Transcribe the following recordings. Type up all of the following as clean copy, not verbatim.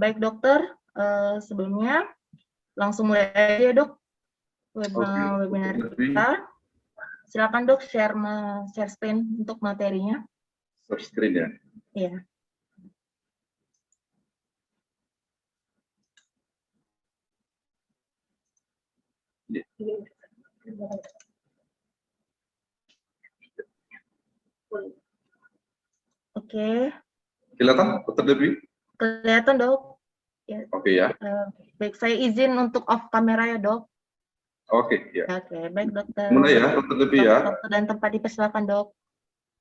Baik dokter, sebelumnya langsung mulai aja dok webinar kita. Silakan dok share screen untuk materinya. Share screen ya? Iya. Oke. Kelihatan, Dr. Devi? Kelihatan dok. Ya. Oke ya. Baik, saya izin untuk off kamera ya dok. Oke ya. Oke, baik dokter. Mulai ya, Dr. Devi ya. Dokter dan tempat dipersilakan dok.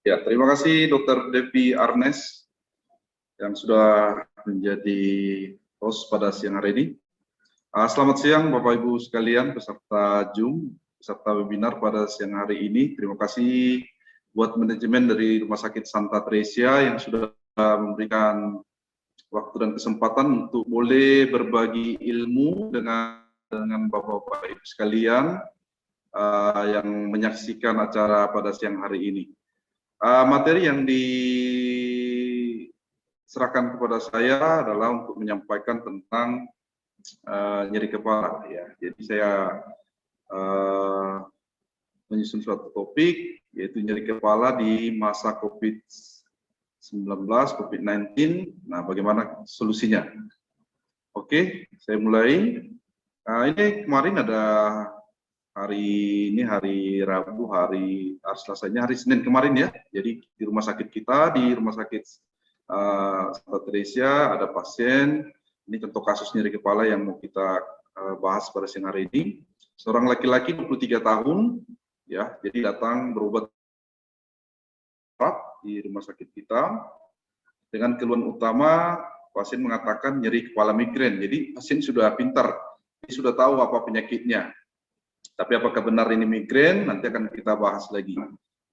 Ya, terima kasih Dr. Devi Arnes yang sudah menjadi host pada siang hari ini. Selamat siang Bapak Ibu sekalian peserta Zoom, peserta webinar pada siang hari ini. Terima kasih buat manajemen dari Rumah Sakit Santa Teresia yang sudah memberikan waktu dan kesempatan untuk boleh berbagi ilmu dengan Bapak-Bapak Ibu sekalian yang menyaksikan acara pada siang hari ini. Materi yang diserahkan kepada saya adalah untuk menyampaikan tentang nyeri kepala ya. Jadi saya menyusun suatu topik yaitu nyeri kepala di masa COVID-19, COVID-19. Nah, bagaimana solusinya? Oke, saya mulai. Ini kemarin ada hari Rabu, hari Selasanya, hari Senin kemarin ya. Jadi di rumah sakit kita, di Rumah Sakit Santa Teresia ada pasien. Ini contoh kasus nyeri kepala yang mau kita bahas pada siang hari ini. Seorang laki-laki 23 tahun, ya, jadi datang berobat di rumah sakit kita. Dengan keluhan utama, pasien mengatakan nyeri kepala migrain. Jadi pasien sudah pintar, dia sudah tahu apa penyakitnya. Tapi apakah benar ini migrain, nanti akan kita bahas lagi.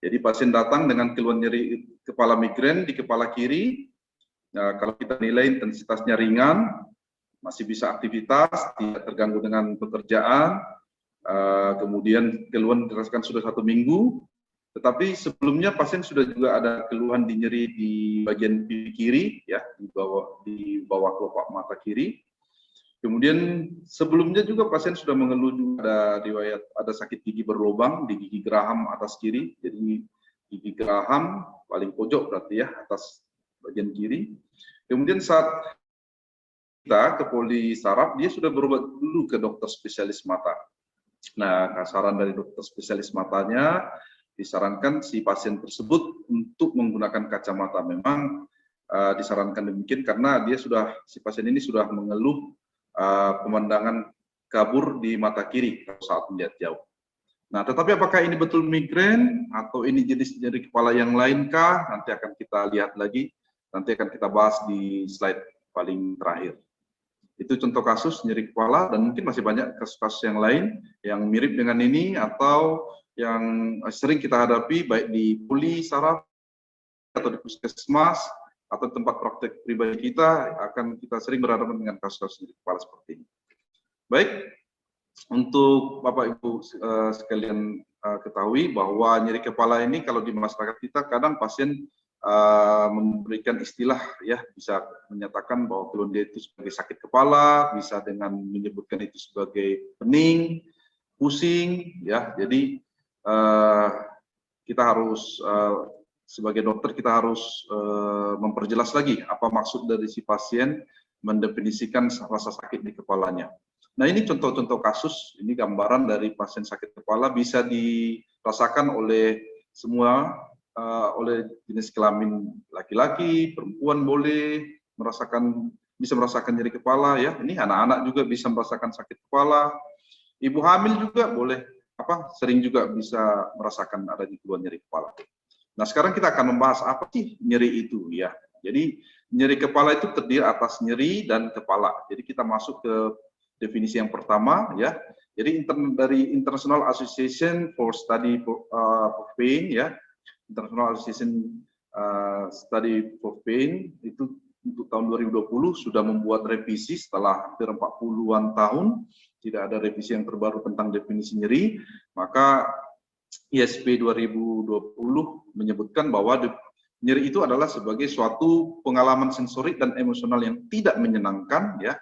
Jadi pasien datang dengan keluhan nyeri kepala migrain di kepala kiri. Nah, kalau kita nilai intensitasnya ringan, masih bisa aktivitas, tidak terganggu dengan pekerjaan. Kemudian keluhan dirasakan sudah 1 minggu. Tetapi sebelumnya pasien sudah juga ada keluhan di nyeri di bagian pipi kiri, ya, di bawah kelopak mata kiri. Kemudian sebelumnya juga pasien sudah mengeluh juga ada riwayat ada sakit gigi berlubang di gigi geraham atas kiri. Jadi gigi geraham paling pojok berarti ya, atas bagian kiri. Kemudian saat kita ke poli saraf, dia sudah berobat dulu ke dokter spesialis mata. Nah, saran dari dokter spesialis matanya disarankan si pasien tersebut untuk menggunakan kacamata. Memang disarankan demikian karena si pasien ini sudah mengeluh pemandangan kabur di mata kiri saat melihat jauh. Nah, tetapi apakah ini betul migrain atau ini jenis nyeri kepala yang lainkah? Nanti akan kita lihat lagi. Nanti akan kita bahas di slide paling terakhir. Itu contoh kasus nyeri kepala dan mungkin masih banyak kasus-kasus yang lain yang mirip dengan ini atau yang sering kita hadapi baik di poli saraf atau di puskesmas atau tempat praktek pribadi kita, akan kita sering berhadapan dengan kasus-kasus nyeri kepala seperti ini. Baik, untuk Bapak Ibu sekalian ketahui bahwa nyeri kepala ini kalau di masyarakat kita kadang pasien memberikan istilah ya, bisa menyatakan bahwa keluhan dia itu sebagai sakit kepala, bisa dengan menyebutkan itu sebagai pening, pusing, ya. Jadi kita harus sebagai dokter kita harus memperjelas lagi apa maksud dari si pasien mendefinisikan rasa sakit di kepalanya. Nah, ini contoh-contoh kasus, ini gambaran dari pasien sakit kepala bisa dirasakan oleh semua, oleh jenis kelamin laki-laki, perempuan bisa merasakan nyeri kepala ya. Ini anak-anak juga bisa merasakan sakit kepala. Ibu hamil juga sering juga bisa merasakan adanya keluhan nyeri kepala. Nah, sekarang kita akan membahas apa sih nyeri itu ya. Jadi nyeri kepala itu terdiri atas nyeri dan kepala. Jadi kita masuk ke definisi yang pertama ya. Jadi dari International Association for Study of Pain ya. International Association Study for Pain itu untuk tahun 2020 sudah membuat revisi setelah hampir 40-an tahun. Tidak ada revisi yang terbaru tentang definisi nyeri. Maka ISP 2020 menyebutkan bahwa nyeri itu adalah sebagai suatu pengalaman sensorik dan emosional yang tidak menyenangkan, ya,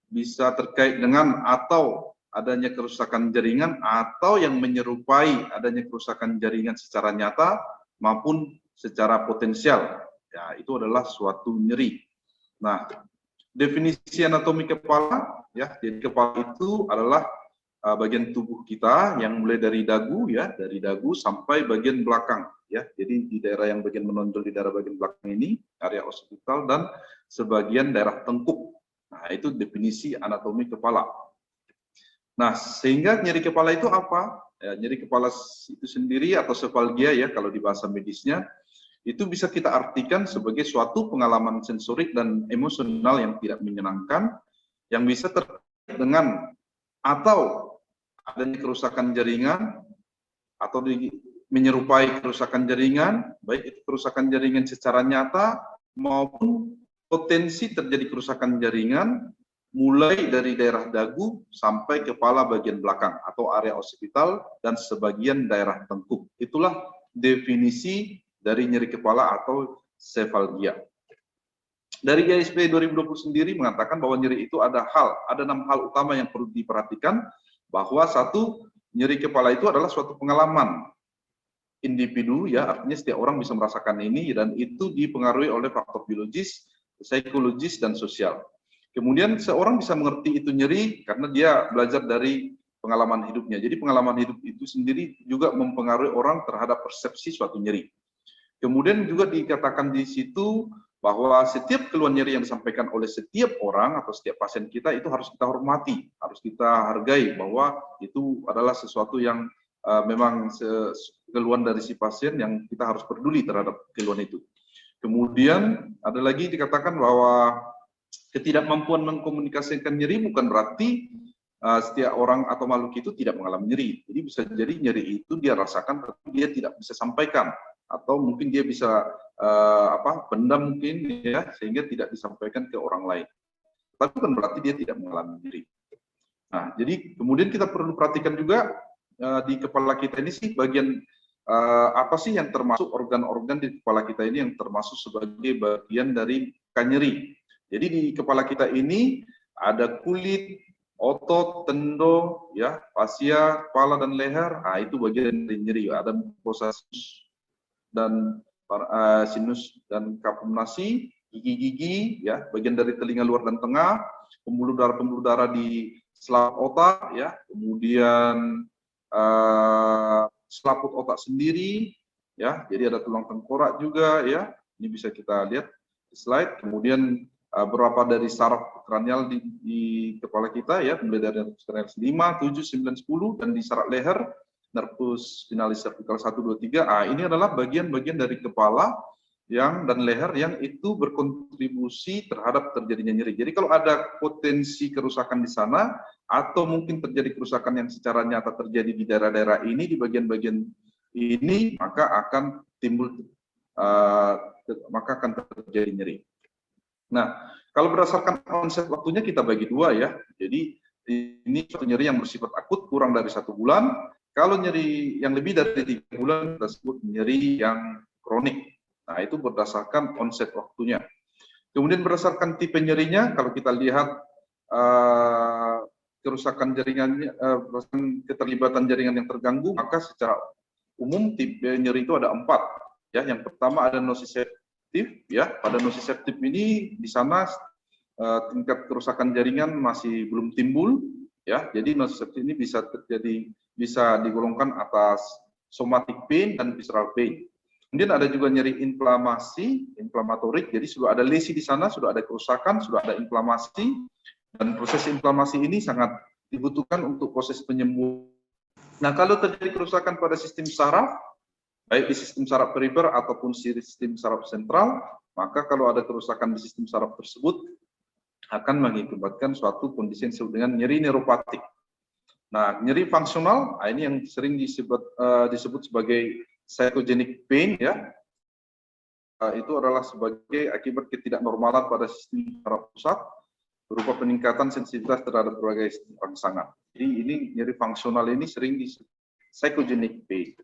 bisa terkait dengan atau adanya kerusakan jaringan atau yang menyerupai adanya kerusakan jaringan secara nyata maupun secara potensial. Ya, itu adalah suatu nyeri. Nah, definisi anatomi kepala, ya, jadi kepala itu adalah bagian tubuh kita yang mulai dari dagu, ya, dari dagu sampai bagian belakang, ya. Jadi di daerah yang bagian menonjol di daerah bagian belakang ini area occipital dan sebagian daerah tengkuk. Nah, itu definisi anatomi kepala. Nah, sehingga nyeri kepala itu apa? Ya, nyeri kepala itu sendiri atau sefalgia, ya, kalau di bahasa medisnya itu bisa kita artikan sebagai suatu pengalaman sensorik dan emosional yang tidak menyenangkan yang bisa terkait dengan atau adanya kerusakan jaringan atau menyerupai kerusakan jaringan, baik itu kerusakan jaringan secara nyata maupun potensi terjadi kerusakan jaringan mulai dari daerah dagu sampai kepala bagian belakang atau area occipital dan sebagian daerah tengkuk. Itulah definisi dari nyeri kepala atau sefalgia. Dari ISP 2020 sendiri mengatakan bahwa nyeri itu ada 6 hal utama yang perlu diperhatikan, bahwa satu, nyeri kepala itu adalah suatu pengalaman individu, ya, artinya setiap orang bisa merasakan ini dan itu dipengaruhi oleh faktor biologis, psikologis, dan sosial. Kemudian seorang bisa mengerti itu nyeri karena dia belajar dari pengalaman hidupnya. Jadi pengalaman hidup itu sendiri juga mempengaruhi orang terhadap persepsi suatu nyeri. Kemudian juga dikatakan di situ bahwa setiap keluhan nyeri yang disampaikan oleh setiap orang atau setiap pasien kita itu harus kita hormati, harus kita hargai, bahwa itu adalah sesuatu yang memang keluhan dari si pasien yang kita harus peduli terhadap keluhan itu. Kemudian ada lagi dikatakan bahwa ketidakmampuan mengkomunikasikan nyeri bukan berarti setiap orang atau makhluk itu tidak mengalami nyeri. Jadi bisa jadi nyeri itu dia rasakan tapi dia tidak bisa sampaikan, atau mungkin dia bisa pendam mungkin, ya, sehingga tidak disampaikan ke orang lain. Tapi bukan berarti dia tidak mengalami nyeri. Nah, jadi kemudian kita perlu perhatikan juga di kepala kita ini sih bagian apa sih yang termasuk organ-organ di kepala kita ini yang termasuk sebagai bagian dari nyeri. Jadi di kepala kita ini ada kulit, otot, tendon, ya, fascia, kepala dan leher. Nah, itu bagian dari nyeri. Ada mukosa dan sinus dan kapurnasi, gigi-gigi, ya, bagian dari telinga luar dan tengah, pembuluh darah di selaput otak, ya, kemudian selaput otak sendiri, ya, jadi ada tulang tengkorak juga, ya, ini bisa kita lihat di slide. Kemudian beberapa dari saraf kranial di kepala kita, ya, mulai dari nervus 5, 7, 9, 10, dan di saraf leher nervus finalis cervical 1, 2, 3. Ini adalah bagian-bagian dari kepala dan leher yang itu berkontribusi terhadap terjadinya nyeri. Jadi kalau ada potensi kerusakan di sana atau mungkin terjadi kerusakan yang secara nyata terjadi di daerah-daerah ini, di bagian-bagian ini, maka akan timbul terjadi nyeri. Nah, kalau berdasarkan konsep waktunya kita bagi dua, ya. Jadi ini suatu nyeri yang bersifat akut kurang dari 1 bulan. Kalau nyeri yang lebih dari 3 bulan kita sebut nyeri yang kronik. Nah, itu berdasarkan konsep waktunya. Kemudian berdasarkan tipe nyerinya, kalau kita lihat kerusakan jaringannya, keterlibatan jaringan yang terganggu, maka secara umum tipe nyeri itu ada 4. Ya, yang pertama ada nociceptif, ya. Pada nociceptif ini di sana tingkat kerusakan jaringan masih belum timbul, ya. Jadi nociceptif ini bisa digolongkan atas somatic pain dan visceral pain. Kemudian ada juga nyeri inflamatorik, jadi sudah ada lesi di sana, sudah ada kerusakan, sudah ada inflamasi, dan proses inflamasi ini sangat dibutuhkan untuk proses penyembuhan. Nah, kalau terjadi kerusakan pada sistem saraf, baik di sistem saraf perifer ataupun sistem saraf sentral, maka kalau ada kerusakan di sistem saraf tersebut akan mengakibatkan suatu kondisi yang disebut dengan nyeri neuropatik. Nah, nyeri fungsional, ini yang sering disebut sebagai psychogenic pain, ya. Itu adalah sebagai akibat ketidaknormalan pada sistem saraf pusat berupa peningkatan sensitivitas terhadap berbagai rangsangan. Jadi ini nyeri fungsional ini sering disebut psychogenic pain.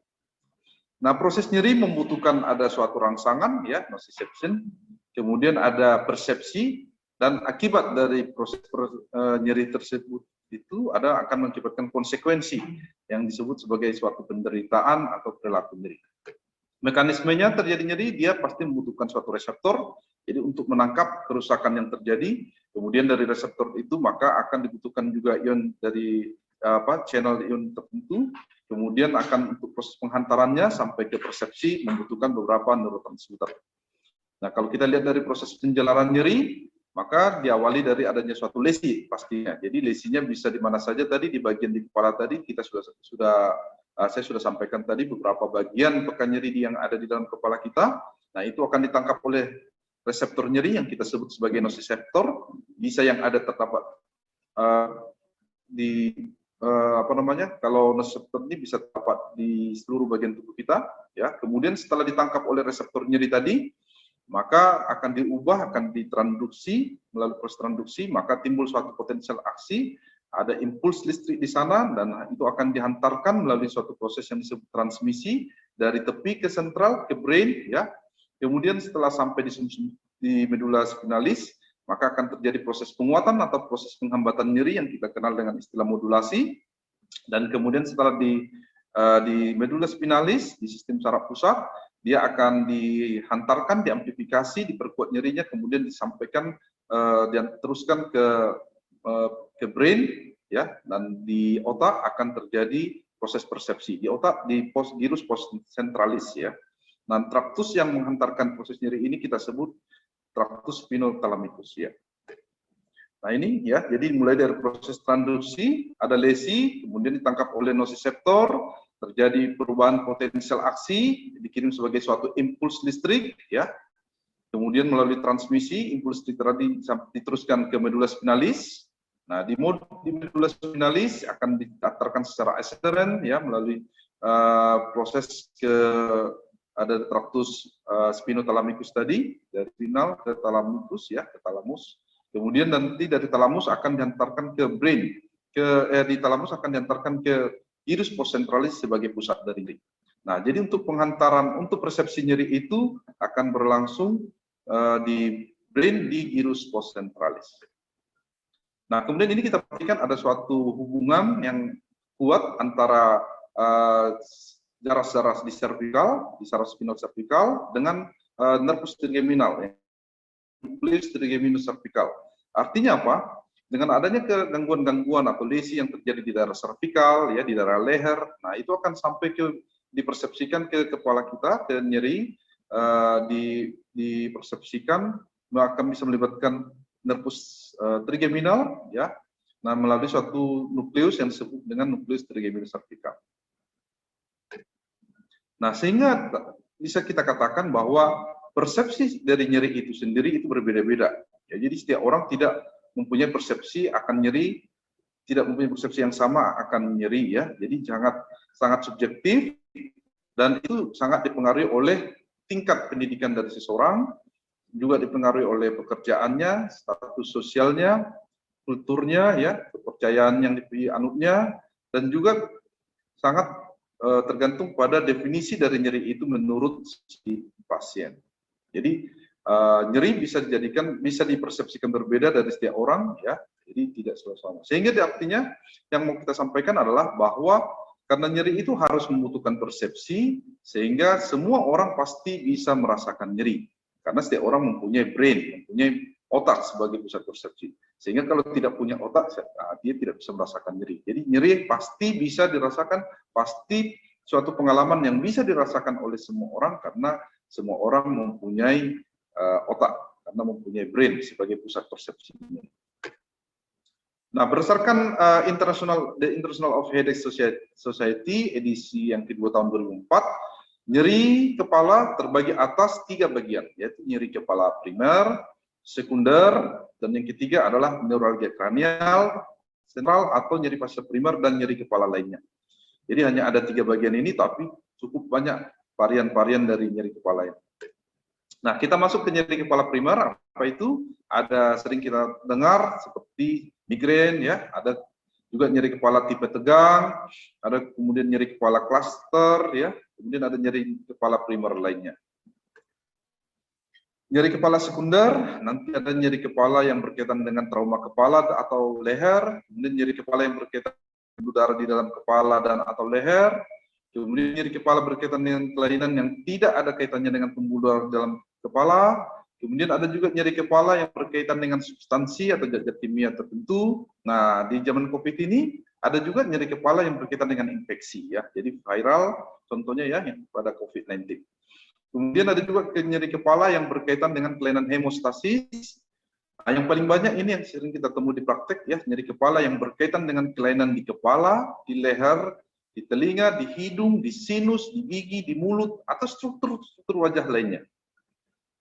Nah, proses nyeri membutuhkan ada suatu rangsangan, ya, nociception, kemudian ada persepsi, dan akibat dari proses nyeri tersebut itu akan mengakibatkan konsekuensi yang disebut sebagai suatu penderitaan atau perilaku nyeri. Mekanismenya terjadi nyeri, dia pasti membutuhkan suatu reseptor, jadi untuk menangkap kerusakan yang terjadi, kemudian dari reseptor itu maka akan dibutuhkan juga ion dari channel ion tertentu, kemudian akan untuk proses penghantarannya sampai ke persepsi membutuhkan beberapa neurotransmitter. Nah, kalau kita lihat dari proses penjelaran nyeri, maka diawali dari adanya suatu lesi pastinya. Jadi lesinya bisa di mana saja tadi, di bagian di kepala tadi kita saya sudah sampaikan tadi beberapa bagian pekan nyeri yang ada di dalam kepala kita. Nah, itu akan ditangkap oleh reseptor nyeri yang kita sebut sebagai nociceptor, bisa yang ada terdapat kalau nociceptor ini bisa terdapat di seluruh bagian tubuh kita, ya. Kemudian setelah ditangkap oleh reseptor nyeri tadi, maka akan diubah, akan ditransduksi, melalui proses transduksi, maka timbul suatu potensial aksi, ada impuls listrik di sana, dan itu akan dihantarkan melalui suatu proses yang disebut transmisi dari tepi ke sentral, ke brain, ya. Kemudian setelah sampai di medula spinalis, maka akan terjadi proses penguatan atau proses penghambatan nyeri yang kita kenal dengan istilah modulasi, dan kemudian setelah di medula spinalis, di sistem saraf pusat, dia akan dihantarkan, diamplifikasi, diperkuat nyerinya, kemudian disampaikan dan teruskan ke brain, ya, dan di otak akan terjadi proses persepsi. Di otak, di gyrus postcentralis, ya. Nah, traktus yang menghantarkan proses nyeri ini kita sebut traktus spinothalamikus, ya. Nah, ini, ya, jadi mulai dari proses transduksi, ada lesi, kemudian ditangkap oleh nociceptor, terjadi perubahan potensial aksi, dikirim sebagai suatu impuls listrik, ya. Kemudian melalui transmisi, impuls tadi diteruskan ke medula spinalis. Nah, di medula spinalis akan diantarkan secara ascenderen, ya, melalui proses ada traktus spinothalamikus tadi, dari spinal ke thalamus, ya, ke thalamus. Kemudian nanti dari thalamus akan diantarkan ke brain, di thalamus akan diantarkan ke gyrus postcentralis sebagai pusat dari nyeri. Nah, jadi untuk penghantaran, untuk persepsi nyeri itu akan berlangsung di brain, di gyrus postcentralis. Nah, kemudian ini kita perhatikan ada suatu hubungan yang kuat antara jaras-jaras di cervical, di saraf spinal cervical, dengan nervus trigeminal, ya, nucleus trigeminus cervical. Artinya apa? Dengan adanya gangguan-gangguan atau lesi yang terjadi di daerah cervical, ya, di daerah leher, nah itu akan sampai dipersepsikan ke kepala kita, ke nyeri, dipersepsikan, akan bisa melibatkan nervus trigeminal, ya, nah melalui suatu nukleus yang disebut dengan nukleus trigeminus cervical. Nah, sehingga bisa kita katakan bahwa persepsi dari nyeri itu sendiri itu berbeda-beda. Ya, jadi setiap orang tidak mempunyai persepsi akan nyeri, tidak mempunyai persepsi yang sama akan nyeri, ya. Jadi sangat subjektif, dan itu sangat dipengaruhi oleh tingkat pendidikan dari seseorang, juga dipengaruhi oleh pekerjaannya, status sosialnya, kulturnya, ya, kepercayaan yang dianutnya, dan juga sangat tergantung pada definisi dari nyeri itu menurut si pasien. Jadi nyeri bisa dipersepsikan berbeda dari setiap orang, ya, jadi tidak sama. Sehingga artinya yang mau kita sampaikan adalah bahwa karena nyeri itu harus membutuhkan persepsi, sehingga semua orang pasti bisa merasakan nyeri. Karena setiap orang mempunyai brain, mempunyai otak sebagai pusat persepsi. Sehingga kalau tidak punya otak, dia tidak bisa merasakan nyeri. Jadi nyeri pasti bisa dirasakan, pasti suatu pengalaman yang bisa dirasakan oleh semua orang, karena semua orang mempunyai otak, karena mempunyai brain sebagai pusat persepsinya. Nah, berdasarkan The International of Headache Society edisi yang kedua tahun 2004, nyeri kepala terbagi atas 3 bagian, yaitu nyeri kepala primer, sekunder, dan yang ketiga adalah neuralgia kranial, sentral atau nyeri fase primer, dan nyeri kepala lainnya. Jadi hanya ada 3 bagian ini, tapi cukup banyak varian-varian dari nyeri kepala ini. Nah, kita masuk ke nyeri kepala primer. Apa itu? Ada sering kita dengar seperti migrain, ya, ada juga nyeri kepala tipe tegang, ada kemudian nyeri kepala cluster, ya, kemudian ada nyeri kepala primer lainnya. Nyeri kepala sekunder, nanti ada nyeri kepala yang berkaitan dengan trauma kepala atau leher, kemudian nyeri kepala yang berkaitan dengan darah di dalam kepala dan atau leher, kemudian nyeri kepala berkaitan dengan kelainan yang tidak ada kaitannya dengan pembuluh darah dalam kepala, kemudian ada juga nyeri kepala yang berkaitan dengan substansi atau zat kimia tertentu. Nah, di zaman COVID ini ada juga nyeri kepala yang berkaitan dengan infeksi ya, jadi viral contohnya ya yang pada COVID-19. Kemudian ada juga nyeri kepala yang berkaitan dengan kelainan hemostasis. Nah, yang paling banyak ini yang sering kita temui di praktek ya, nyeri kepala yang berkaitan dengan kelainan di kepala, di leher, di telinga, di hidung, di sinus, di gigi, di mulut, atau struktur wajah lainnya.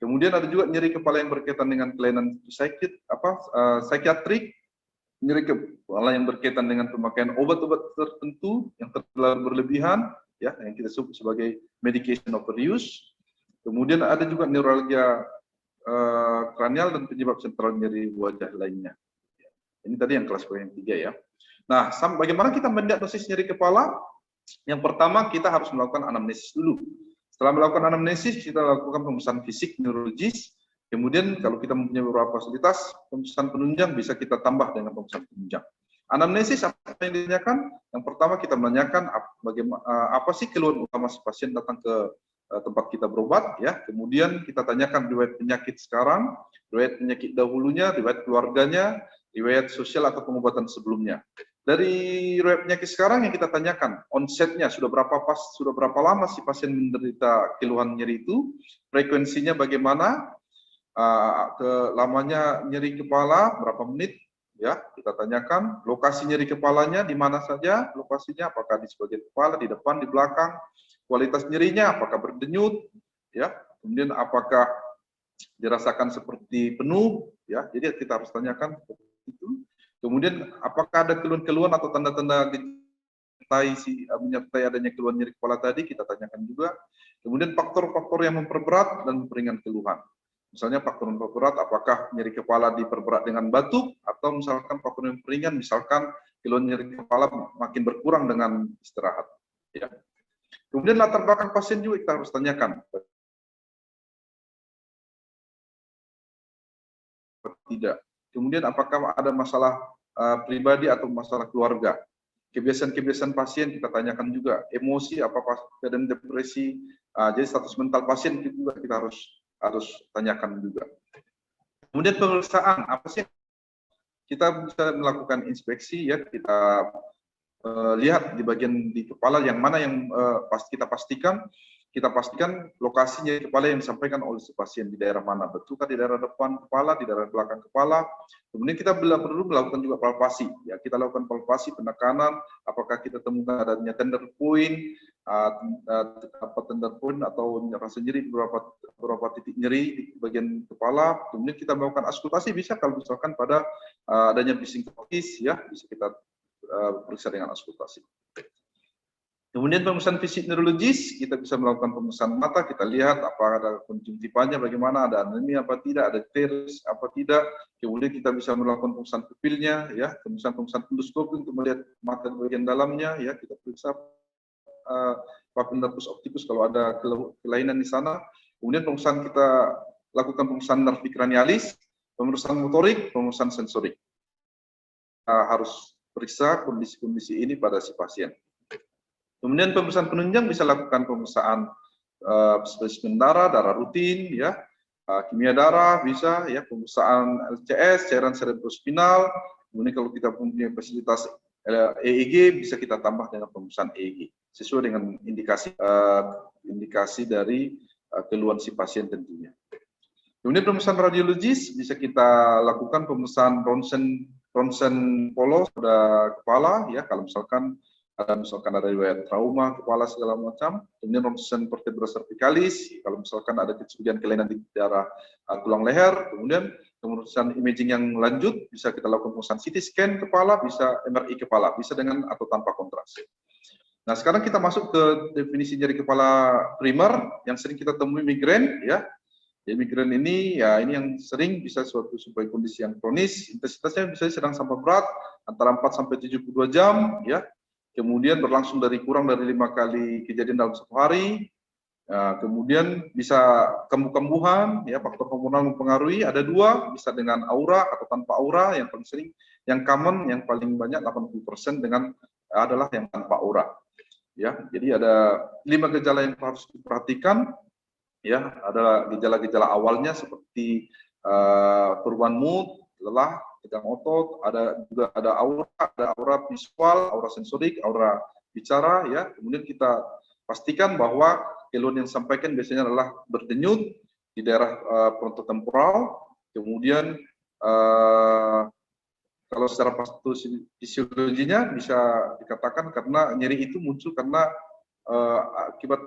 Kemudian ada juga nyeri kepala yang berkaitan dengan kelainan psikiatrik, nyeri kepala yang berkaitan dengan pemakaian obat-obat tertentu yang terlalu berlebihan, ya, yang kita sebut sebagai medication overuse. Kemudian ada juga neuralgia kranial dan penyebab sentral nyeri wajah lainnya. Ini tadi yang kelas yang 3 ya. Nah, bagaimana kita mendiagnosis nyeri kepala? Yang pertama kita harus melakukan anamnesis dulu. Setelah melakukan anamnesis, kita lakukan pemeriksaan fisik neurologis. Kemudian kalau kita mempunyai beberapa fasilitas, pemeriksaan penunjang bisa kita tambah dengan pemeriksaan penunjang. Anamnesis apa yang ditanyakan? Yang pertama kita menanyakan bagaimana apa sih keluhan utama si pasien datang ke tempat kita berobat ya. Kemudian kita tanyakan riwayat penyakit sekarang, riwayat penyakit dahulunya, riwayat keluarganya, riwayat sosial atau pengobatan sebelumnya. Dari riwayat penyakit sekarang yang kita tanyakan, onsetnya sudah berapa lama si pasien menderita keluhan nyeri itu, frekuensinya bagaimana, lamanya nyeri kepala berapa menit, ya kita tanyakan lokasi nyeri kepalanya di mana saja lokasinya, apakah di sebagian kepala, di depan, di belakang, kualitas nyerinya apakah berdenyut, ya kemudian apakah dirasakan seperti penuh, ya jadi kita harus tanyakan seperti itu. Kemudian apakah ada keluhan-keluhan atau tanda-tanda menyertai adanya keluhan nyeri kepala tadi, kita tanyakan juga. Kemudian faktor-faktor yang memperberat dan memperingan keluhan. Misalnya faktor memperberat, apakah nyeri kepala diperberat dengan batuk, atau misalkan faktor yang memperingan, misalkan keluhan nyeri kepala makin berkurang dengan istirahat. Ya. Kemudian latar belakang pasien juga kita harus tanyakan. Tidak. Kemudian apakah ada masalah pribadi atau masalah keluarga. Kebiasaan-kebiasaan pasien kita tanyakan juga. Emosi, apakah keadaan depresi. Jadi status mental pasien juga kita harus tanyakan juga. Kemudian pemeriksaan, apa sih? Kita bisa melakukan inspeksi ya, kita lihat di bagian di kepala yang mana yang kita pastikan lokasi nyeri kepala yang disampaikan oleh si pasien di daerah mana, betulkah di daerah depan kepala, di daerah belakang kepala. Kemudian kita perlu melakukan juga palpasi, ya kita lakukan palpasi penekanan, apakah kita temukan adanya tender point, tender point atau rasa nyeri di beberapa titik nyeri di bagian kepala. Kemudian kita melakukan auskultasi, bisa kalau misalkan pada adanya bising kronis, ya bisa kita periksa dengan auskultasi. Kemudian pemeriksaan fisik neurologis, kita bisa melakukan pemeriksaan mata, kita lihat apakah ada konjungtifannya bagaimana, ada anemia apa tidak, ada teres apa tidak. Kemudian kita bisa melakukan pemeriksaan pupilnya, ya, pemeriksaan endoskopi untuk melihat mata bagian dalamnya, ya, kita periksa papil nervus opticus kalau ada kelainan di sana. Kemudian pemeriksaan kita lakukan pemeriksaan nervi cranialis, pemeriksaan motorik, pemeriksaan sensorik. Harus periksa kondisi-kondisi ini pada si pasien. Kemudian pemeriksaan penunjang bisa lakukan pemeriksaan spesimen darah rutin, ya, kimia darah bisa, ya, pemeriksaan LCS, cairan cerebrospinal. Kemudian kalau kita punya fasilitas EEG bisa kita tambah dengan pemeriksaan EEG sesuai dengan indikasi dari keluhan si pasien tentunya. Kemudian pemeriksaan radiologis bisa kita lakukan pemeriksaan ronsen polos pada kepala, ya, kalau misalkan ada riwayat trauma kepala segala macam. Kemudian ronsen vertebra cervicalis kalau misalkan ada kecurigaan kelainan di daerah tulang leher. Kemudian pemeriksaan imaging yang lanjut bisa kita lakukan pemeriksaan CT scan kepala, bisa MRI kepala, bisa dengan atau tanpa kontras. Nah, sekarang kita masuk ke definisi nyeri kepala primer yang sering kita temui migrain, ya. Jadi migrain ini, ya, ini yang sering bisa suatu sebagai kondisi yang kronis, intensitasnya bisa sedang sampai berat antara 4 sampai 72 jam, ya. kemudian berlangsung dari kurang dari 5 kali kejadian dalam 1 hari. Kemudian bisa kambuh-kambuhan, ya, faktor hormonal mempengaruhi. Ada 2, bisa dengan aura atau tanpa aura. Yang paling sering, yang common, yang paling banyak 80% dengan adalah yang tanpa aura. Ya, jadi ada 5 gejala yang harus diperhatikan. Ya, ada gejala-gejala awalnya seperti perubahan mood, lelah, tegang otot, ada juga ada aura visual, aura sensorik, aura bicara, ya. Kemudian kita pastikan bahwa keluhan yang disampaikan biasanya adalah berdenyut di daerah frontotemporal. Kemudian kalau secara fisiologinya bisa dikatakan karena nyeri itu muncul karena akibat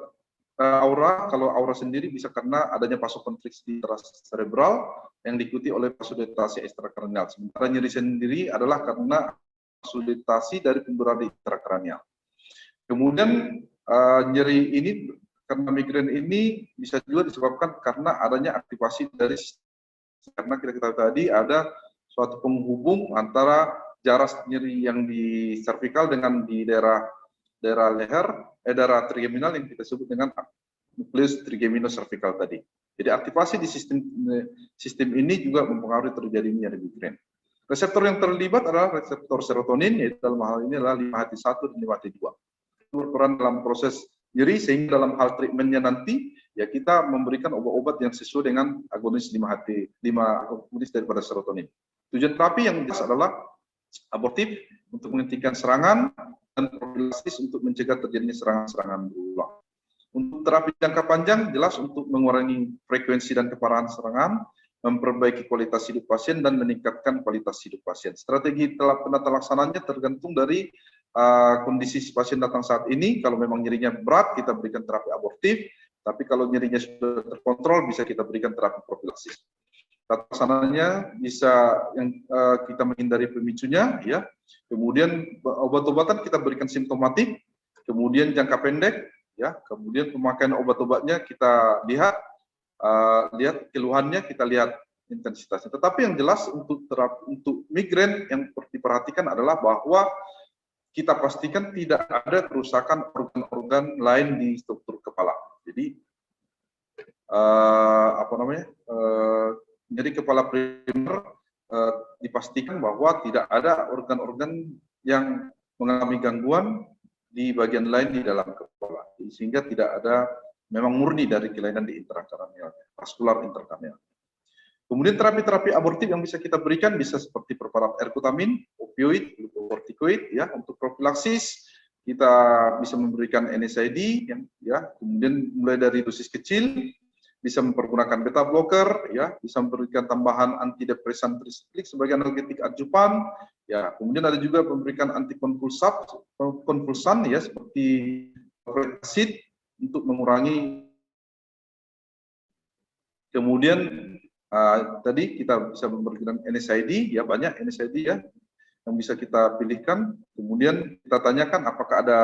aura. Kalau aura sendiri bisa karena adanya vasokonstriksi di cerebral yang diikuti oleh vasodilatasi ekstrakranial. Sementara nyeri sendiri adalah karena vasodilatasi dari pembuluh intrakranial. Kemudian nyeri ini karena migrain ini bisa juga disebabkan karena adanya aktivasi dari karena kita ketahui tadi ada suatu penghubung antara jarak nyeri yang di cervical dengan di daerah leher, daerah trigeminal yang kita sebut dengan nukleus trigeminocervical tadi. Jadi aktivasi di sistem ini juga mempengaruhi terjadinya nyeri migrain. Reseptor yang terlibat adalah reseptor serotonin, yaitu dalam hal ini adalah 5HT1 dan 5HT2. Berperan dalam proses nyeri, sehingga dalam hal treatmentnya nanti ya kita memberikan obat-obat yang sesuai dengan agonis 5 agonis daripada serotonin. Tujuan terapi yang jelas adalah abortif untuk menghentikan serangan dan profilaksis untuk mencegah terjadinya serangan-serangan berulang. Untuk terapi jangka panjang jelas untuk mengurangi frekuensi dan keparahan serangan, memperbaiki kualitas hidup pasien dan meningkatkan kualitas hidup pasien. Strategi penata laksananya tergantung dari kondisi si pasien datang saat ini. Kalau memang nyerinya berat, kita berikan terapi abortif. Tapi kalau nyerinya sudah terkontrol, bisa kita berikan terapi profilaksis. Laksananya bisa yang kita menghindari pemicunya, ya. Kemudian obat-obatan kita berikan simptomatik. Kemudian jangka pendek, ya. Kemudian pemakaian obat-obatnya kita lihat keluhannya, kita lihat intensitasnya. Tetapi yang jelas untuk migrain yang diperhatikan adalah bahwa kita pastikan tidak ada kerusakan organ-organ lain di struktur kepala. Jadi nyeri kepala primer dipastikan bahwa tidak ada organ-organ yang mengalami gangguan di bagian lain di dalam kepala, sehingga tidak ada memang murni dari kelainan di intrakranial, vaskular intrakranial. Kemudian terapi-terapi abortif yang bisa kita berikan bisa seperti preparat ergotamin, opioid, glukokortikoid, ya. Untuk profilaksis kita bisa memberikan NSAID, ya. Kemudian mulai dari dosis kecil, bisa mempergunakan beta blocker, ya. Bisa memberikan tambahan antidepresan trisiklik sebagai analgetik adjuvan, ya. Kemudian ada juga memberikan antikonvulsan, ya, seperti acid untuk mengurangi. Kemudian tadi kita bisa memberikan NSAID, ya, banyak NSAID, ya, yang bisa kita pilihkan. Kemudian kita tanyakan apakah ada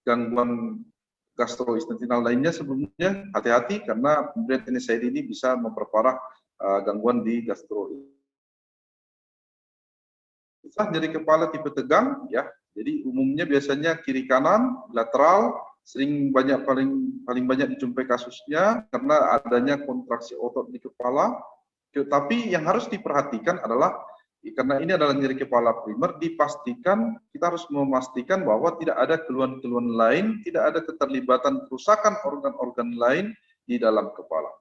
gangguan gastrointestinal lainnya sebelumnya. Hati-hati karena pemberian NSAID ini bisa memperparah gangguan di gastrointestinal. Nyeri kepala tipe tegang, ya. Jadi umumnya biasanya kiri kanan, lateral, paling banyak dijumpai kasusnya karena adanya kontraksi otot di kepala. Tapi yang harus diperhatikan adalah karena ini adalah nyeri kepala primer, dipastikan kita harus memastikan bahwa tidak ada keluhan-keluhan lain, tidak ada keterlibatan kerusakan organ-organ lain di dalam kepala.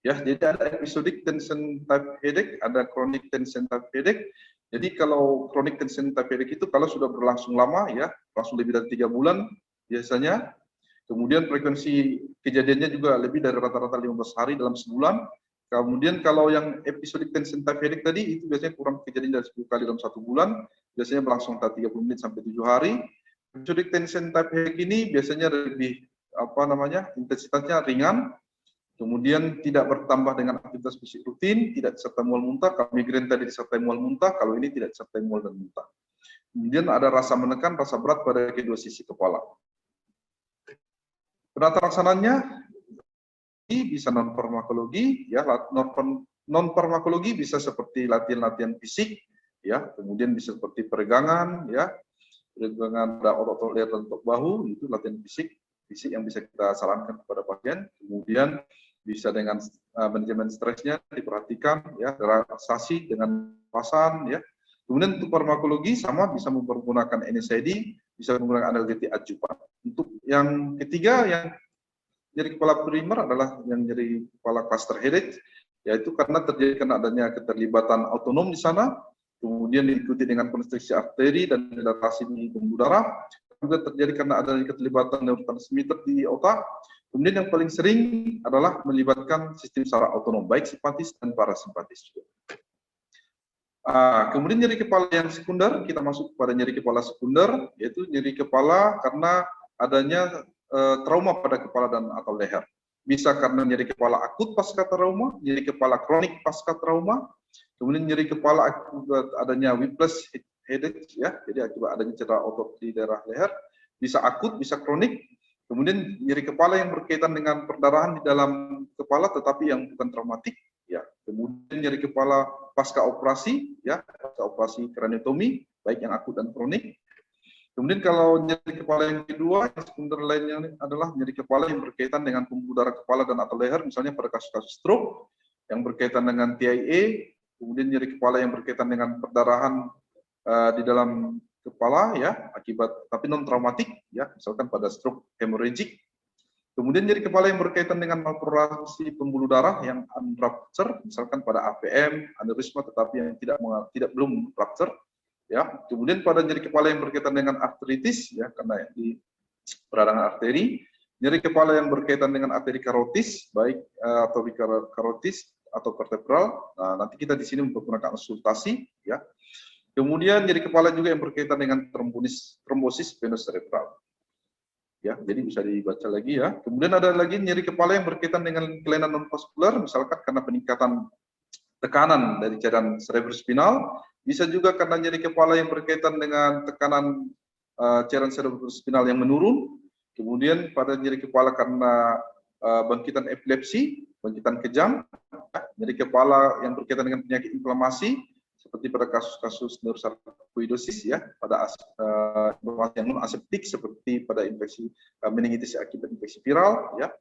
Ya, jadi ada episodic tension type headache, ada chronic tension type headache. Jadi kalau chronic tension type headache itu kalau sudah berlangsung lama, ya, langsung lebih dari 3 bulan biasanya. Kemudian frekuensi kejadiannya juga lebih dari rata-rata 15 hari dalam sebulan. Kemudian kalau yang episodic tension type headache tadi itu biasanya kurang kejadian dari 10 kali dalam 1 bulan, biasanya berlangsung antara 30 menit sampai 7 hari. Episodic tension type headache ini biasanya lebih intensitasnya ringan, kemudian tidak bertambah dengan aktivitas fisik rutin, tidak disertai mual muntah. Kalau migrain tadi disertai mual muntah, kalau ini tidak disertai mual dan muntah. Kemudian ada rasa menekan, rasa berat pada kedua sisi kepala. Penata laksananya bisa non farmakologi, ya. Non farmakologi bisa seperti latihan-latihan fisik, ya. Kemudian bisa seperti peregangan, ya. peregangan pada otot leher dan otot bahu, itu latihan fisik yang bisa kita sarankan kepada pasien. Kemudian bisa dengan manajemen stresnya diperhatikan, ya, relaksasi dengan pasan, ya. Kemudian untuk farmakologi sama, bisa mempergunakan NSAID, bisa menggunakan analgetik adjuvan. Untuk yang ketiga, yang nyeri kepala primer adalah yang nyeri kepala cluster headache, yaitu karena adanya keterlibatan autonom di sana, kemudian diikuti dengan konstriksi arteri dan dilatasi di pembuluh darah, juga terjadi karena adanya keterlibatan neurotransmitter di otak. Kemudian yang paling sering adalah melibatkan sistem saraf autonom, baik simpatis dan parasimpatis juga. Kemudian nyeri kepala yang sekunder, kita masuk pada nyeri kepala sekunder, yaitu nyeri kepala karena adanya trauma pada kepala dan atau leher. Bisa karena nyeri kepala akut pasca trauma, nyeri kepala kronik pasca trauma, kemudian nyeri kepala akibat adanya whiplash headache, ya, jadi akibat adanya cedera otot di daerah leher, bisa akut, bisa kronik. Kemudian nyeri kepala yang berkaitan dengan perdarahan di dalam kepala tetapi yang bukan traumatik, ya. Kemudian nyeri kepala pasca operasi, ya, pasca operasi kraniotomi, baik yang akut dan kronik. Kemudian kalau nyeri kepala yang kedua, yang sekunder lainnya adalah nyeri kepala yang berkaitan dengan pembuluh darah kepala dan atau leher, misalnya pada kasus-kasus stroke yang berkaitan dengan TIA, kemudian nyeri kepala yang berkaitan dengan perdarahan di dalam kepala, ya, akibat tapi non traumatik, ya, misalkan pada stroke hemorrhagic. Kemudian nyeri kepala yang berkaitan dengan malformasi pembuluh darah yang unrupture, misalkan pada AVM, aneurisma tetapi yang belum rupture, ya. Kemudian pada nyeri kepala yang berkaitan dengan arteritis, ya, karena di peradangan arteri, nyeri kepala yang berkaitan dengan arteri karotis, baik atau karotis atau vertebral. Nah, nanti kita di sini menggunakan konsultasi, ya. Kemudian nyeri kepala juga yang berkaitan dengan trombosis venous cerebral. Ya, jadi bisa dibaca lagi, ya. Kemudian ada lagi nyeri kepala yang berkaitan dengan kelainan non-vaskular, misalkan karena peningkatan tekanan dari cairan cerebrospinal, bisa juga karena nyeri kepala yang berkaitan dengan tekanan cairan cerebrospinal yang menurun. Kemudian pada nyeri kepala karena bangkitan epilepsi, bangkitan kejang, nyeri kepala yang berkaitan dengan penyakit inflamasi, seperti pada kasus-kasus neurosarkoidosis, ya, pada inflamasi yang non aseptik seperti pada infeksi meningitis akibat infeksi viral, ya.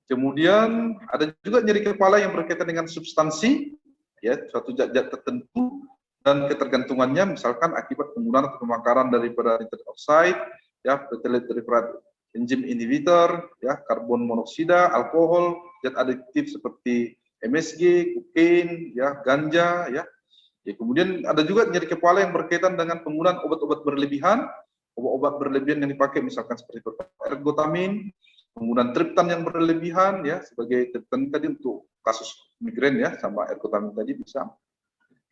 Kemudian ada juga nyeri kepala yang berkaitan dengan substansi, ya, suatu zat-zat tertentu dan ketergantungannya, misalkan akibat penggunaan atau pemakaran daripada nitric oxide, ya, daripada enzim inhibitor, ya, karbon monoksida, alkohol, zat adiktif seperti MSG, kokain, ya, ganja, ya. Ya, kemudian ada juga nyeri kepala yang berkaitan dengan penggunaan obat-obat berlebihan, obat-obat berlebihan yang dipakai misalkan seperti ergotamin, penggunaan triptan yang berlebihan, ya, sebagai triptan tadi untuk kasus migrain, ya, sama ergotamin tadi bisa.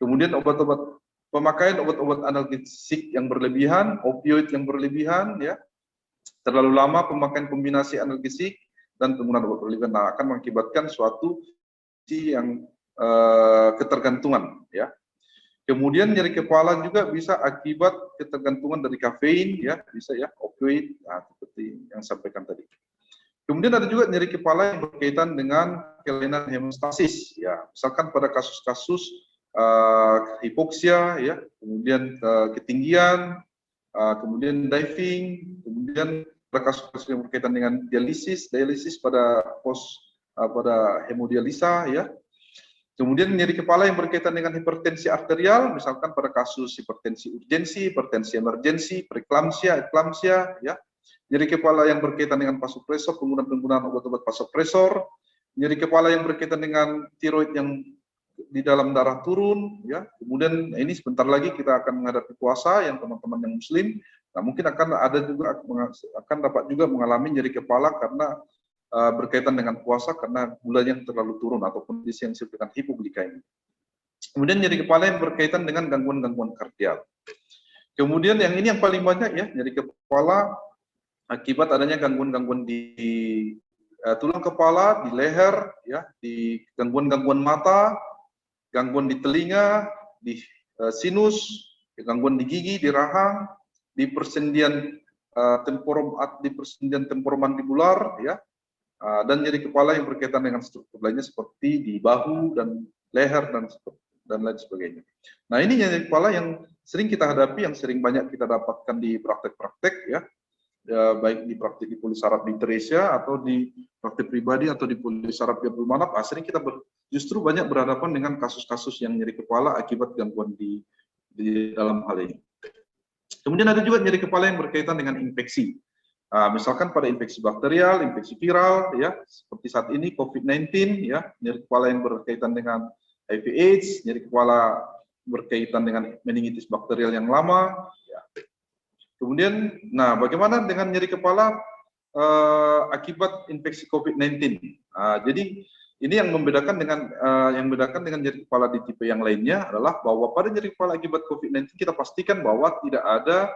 Kemudian obat-obat pemakaian obat-obat analgesik yang berlebihan, opioid yang berlebihan, ya, terlalu lama pemakaian kombinasi analgesik dan penggunaan obat berlebihan, nah, akan mengakibatkan suatu yang ketergantungan, ya. Kemudian nyeri kepala juga bisa akibat ketergantungan dari kafein, ya, bisa, ya, opioid, nah, seperti yang sampaikan tadi. Kemudian ada juga nyeri kepala yang berkaitan dengan kelainan hemostasis, ya, misalkan pada kasus-kasus hipoksia, ya, kemudian ketinggian, kemudian diving, kemudian pada kasus-kasus yang berkaitan dengan dialisis pada pada hemodialisa, ya. Kemudian nyeri kepala yang berkaitan dengan hipertensi arterial, misalkan pada kasus hipertensi urgensi, hipertensi emergensi, preeklamsia, eklamsia, ya. Nyeri kepala yang berkaitan dengan vasopresor, penggunaan obat-obat vasopresor, nyeri kepala yang berkaitan dengan tiroid yang di dalam darah turun, ya. Kemudian ini sebentar lagi kita akan menghadapi puasa yang teman-teman yang muslim, nah, mungkin akan dapat juga mengalami nyeri kepala karena berkaitan dengan puasa karena gula yang terlalu turun atau kondisi yang disebut dengan hipoglikemia. Kemudian nyeri kepala yang berkaitan dengan gangguan-gangguan kardial. Kemudian yang ini yang paling banyak, ya, nyeri kepala akibat adanya gangguan-gangguan di tulang kepala, di leher, ya, di gangguan-gangguan mata, gangguan di telinga, di sinus, gangguan di gigi, di rahang, di persendian temporomandibular, ya. Dan nyeri kepala yang berkaitan dengan struktur lainnya seperti di bahu dan leher dan lain sebagainya. Nah, ini nyeri kepala yang sering kita hadapi, yang sering banyak kita dapatkan di praktek-praktek ya, baik di praktek di polisaraf di Teresia atau di praktek pribadi atau di polisaraf di Abdul Manap, sering kita justru banyak berhadapan dengan kasus-kasus yang nyeri kepala akibat gangguan di dalam hal ini. Kemudian ada juga nyeri kepala yang berkaitan dengan infeksi. Misalkan pada infeksi bakterial, infeksi viral, ya seperti saat ini COVID-19, ya nyeri kepala yang berkaitan dengan HIV/AIDS, nyeri kepala berkaitan dengan meningitis bakterial yang lama. Ya. Kemudian, nah bagaimana dengan nyeri kepala akibat infeksi COVID-19? Jadi ini yang membedakan dengan nyeri kepala di tipe yang lainnya adalah bahwa pada nyeri kepala akibat COVID-19 kita pastikan bahwa tidak ada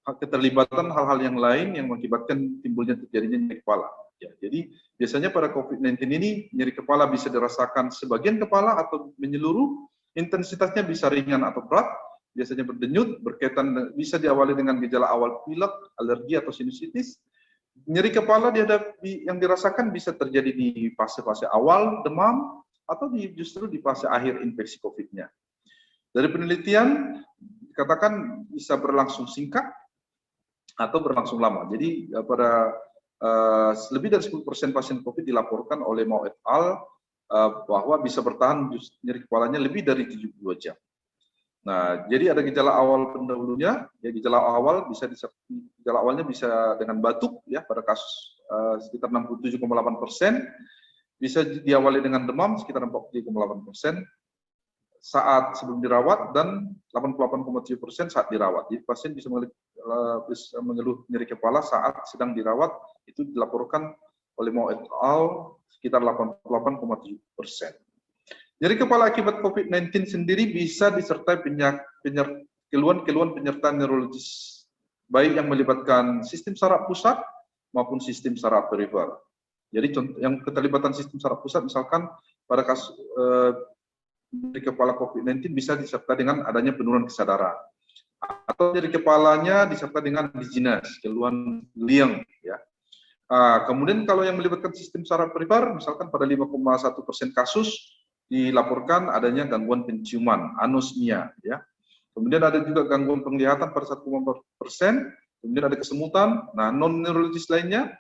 keterlibatan hal-hal yang lain yang mengakibatkan timbulnya terjadinya nyeri kepala. Ya, jadi biasanya pada COVID-19 ini nyeri kepala bisa dirasakan sebagian kepala atau menyeluruh, intensitasnya bisa ringan atau berat, biasanya berdenyut, berkaitan bisa diawali dengan gejala awal pilek, alergi atau sinusitis. Nyeri kepala yang dirasakan bisa terjadi di fase-fase awal demam atau justru di fase akhir infeksi COVID-nya. Dari penelitian dikatakan bisa berlangsung singkat atau berlangsung lama. Jadi pada lebih dari 10% pasien COVID dilaporkan oleh Mao et al. Bahwa bisa bertahan nyeri kepalanya lebih dari 72 jam. Nah, jadi ada gejala awal pendahulunya, ya gejala awalnya bisa dengan batuk, ya pada kasus sekitar 67,8%, bisa diawali dengan demam sekitar 43,8% saat sebelum dirawat dan 88,7% saat dirawat. Jadi pasien bisa mengeluh nyeri kepala saat sedang dirawat, itu dilaporkan oleh Mao et al. Sekitar 88,7%. Nyeri kepala akibat COVID-19 sendiri bisa disertai keluhan-keluhan penyerta neurologis, baik yang melibatkan sistem saraf pusat maupun sistem saraf perifer. Jadi yang keterlibatan sistem saraf pusat, misalkan pada kasus nyeri kepala COVID-19 bisa disertai dengan adanya penurunan kesadaran, atau nyeri kepalanya disertai dengan dizziness, keluhan liang, ya. Kemudian kalau yang melibatkan sistem saraf perifer, misalkan pada 5,1% kasus dilaporkan adanya gangguan penciuman, anosmia, ya. Kemudian ada juga gangguan penglihatan pada 1,4%, kemudian ada kesemutan. Nah, non neurologis lainnya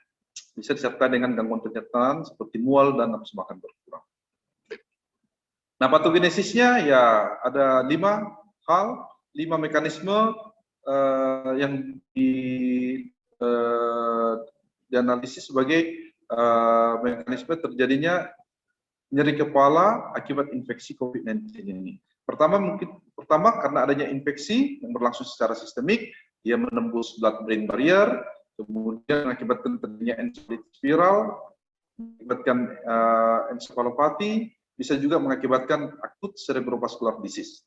bisa disertai dengan gangguan pencernaan seperti mual dan nafsu makan berkurang. Nah, patogenesisnya ya ada 5 mekanisme yang dianalisis sebagai mekanisme terjadinya nyeri kepala akibat infeksi COVID-19 ini. Pertama karena adanya infeksi yang berlangsung secara sistemik, dia menembus blood-brain barrier, kemudian mengakibatkan terjadinya encefalitis viral, mengakibatkan encephalopathy, bisa juga mengakibatkan akut cerebrovascular disease.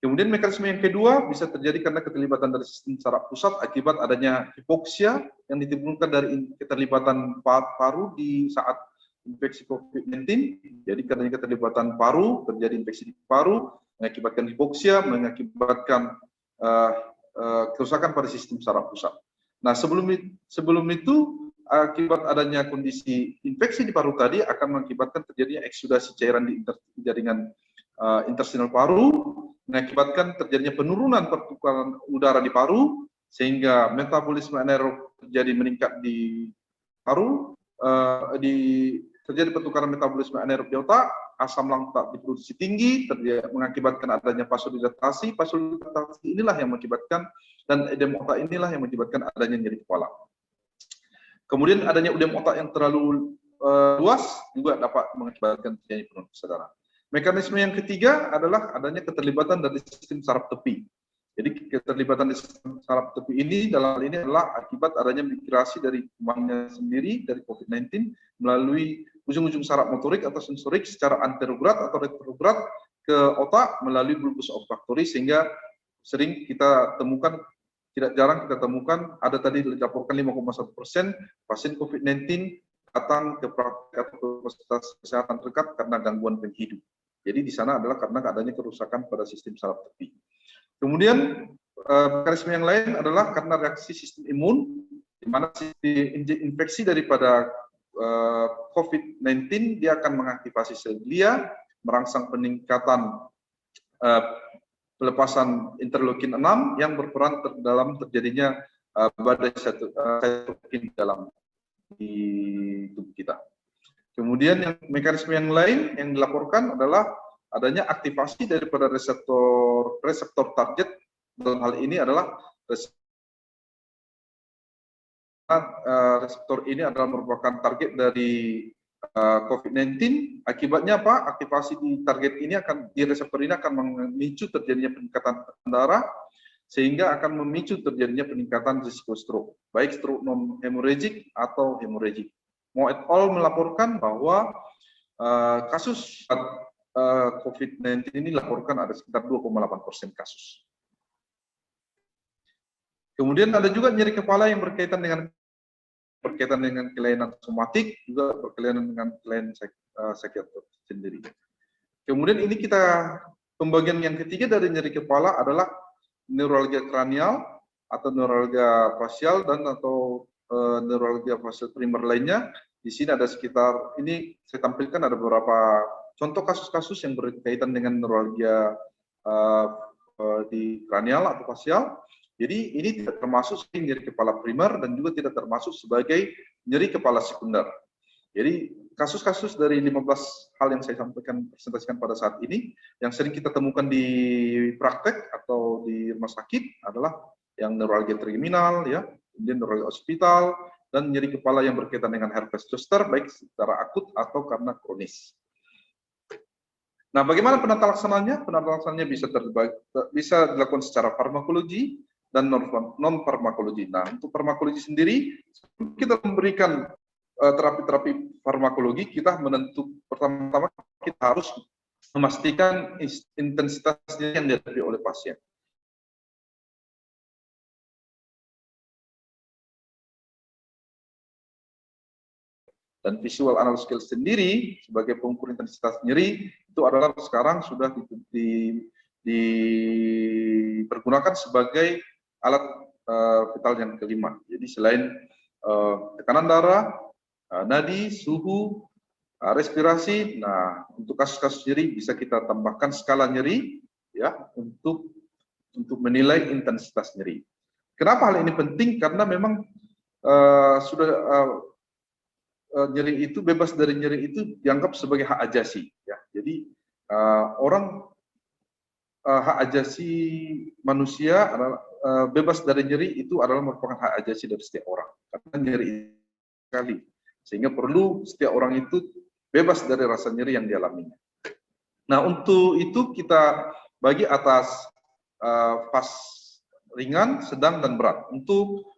Kemudian mekanisme yang kedua bisa terjadi karena keterlibatan dari sistem saraf pusat akibat adanya hipoksia yang ditimbulkan dari keterlibatan paru di saat infeksi COVID-19. Jadi karena keterlibatan paru, terjadi infeksi di paru, mengakibatkan hipoksia, mengakibatkan kerusakan pada sistem saraf pusat. Nah, sebelum itu akibat adanya kondisi infeksi di paru tadi akan mengakibatkan terjadinya eksudasi cairan di jaringan interstisial paru, mengakibatkan terjadinya penurunan pertukaran udara di paru, sehingga metabolisme anaerob terjadi meningkat di paru, terjadi pertukaran metabolisme anaerob di otak, asam lambung diproduksi tinggi, mengakibatkan adanya vasodilatasi. Vasodilatasi inilah yang mengakibatkan, dan edem otak inilah yang mengakibatkan adanya nyeri kepala. Kemudian adanya edem otak yang terlalu luas juga dapat mengakibatkan terjadi penurunan kesadaran. Mekanisme yang ketiga adalah adanya keterlibatan dari sistem saraf tepi. Jadi keterlibatan di sistem saraf tepi ini dalam hal ini adalah akibat adanya migrasi dari kumannya sendiri dari COVID-19 melalui ujung-ujung saraf motorik atau sensorik secara anterograd atau retrograd ke otak melalui bulbus olfaktori, sehingga sering kita temukan, tidak jarang kita temukan, ada tadi dilaporkan 5,1% pasien COVID-19 datang ke praktek atau ke fasilitas kesehatan terdekat karena gangguan penghidup. Jadi di sana adalah karena adanya kerusakan pada sistem saraf tepi. Kemudian mekanisme yang lain adalah karena reaksi sistem imun, di mana infeksi daripada COVID-19 dia akan mengaktifasi sel glia, merangsang peningkatan pelepasan interleukin 6 yang berperan dalam terjadinya badai cytokine dalam di tubuh kita. Kemudian yang mekanisme yang lain yang dilaporkan adalah adanya aktivasi daripada reseptor target. Dalam hal ini adalah reseptor ini adalah merupakan target dari COVID-19. Akibatnya apa? Aktivasi di target ini di reseptor ini akan memicu terjadinya peningkatan darah, sehingga akan memicu terjadinya peningkatan risiko stroke, baik stroke non hemorrhagic atau hemorrhagic. Mo et al. Melaporkan bahwa kasus COVID-19 ini dilaporkan ada sekitar 2,8% kasus. Kemudian ada juga nyeri kepala yang berkaitan dengan kelainan somatik, juga berkelainan dengan kelainan psikiatri sendiri. Kemudian ini pembagian yang ketiga dari nyeri kepala adalah neuralgia kranial atau neuralgia fasial dan atau neuralgia fasial primer lainnya. Di sini ada sekitar, ini saya tampilkan ada beberapa contoh kasus-kasus yang berkaitan dengan neuralgia di kranial atau fasial. Jadi ini tidak termasuk nyeri kepala primer dan juga tidak termasuk sebagai nyeri kepala sekunder. Jadi kasus-kasus dari 15 hal yang saya presentasikan pada saat ini, yang sering kita temukan di praktek atau di rumah sakit adalah yang neuralgia trigeminal, ya, kemudian neuralgia hospital, dan nyeri kepala yang berkaitan dengan herpes zoster, baik secara akut atau karena kronis. Nah, bagaimana penata laksananya? Penata laksananya bisa dilakukan secara farmakologi dan non farmakologi. Nah, untuk farmakologi sendiri, kita memberikan terapi-terapi farmakologi, kita pertama-tama kita harus memastikan intensitasnya yang dihadapi oleh pasien. Dan visual analog scale sendiri sebagai pengukur intensitas nyeri itu adalah sekarang sudah dipergunakan sebagai alat vital yang kelima. Jadi selain tekanan darah, nadi, suhu, respirasi, nah untuk kasus-kasus nyeri bisa kita tambahkan skala nyeri, ya, untuk menilai intensitas nyeri. Kenapa hal ini penting? Karena memang nyeri itu, bebas dari nyeri itu dianggap sebagai hak ajasi, ya. Jadi hak ajasi manusia adalah bebas dari nyeri itu adalah merupakan hak ajasi dari setiap orang, karena nyeri sekali, sehingga perlu setiap orang itu bebas dari rasa nyeri yang dialaminya. Nah, untuk itu kita bagi atas fase ringan, sedang, dan berat. Untuk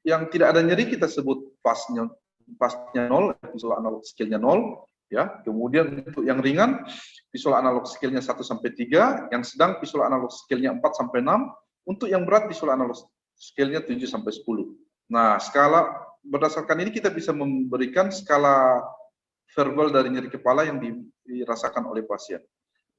yang tidak ada nyeri kita sebut fasenya 0, visual analog scale-nya 0, ya. Kemudian untuk yang ringan visual analog scale-nya 1 sampai 3, yang sedang visual analog scale-nya 4 sampai 6, untuk yang berat visual analog scale-nya 7 sampai 10. Nah, skala berdasarkan ini kita bisa memberikan skala verbal dari nyeri kepala yang dirasakan oleh pasien.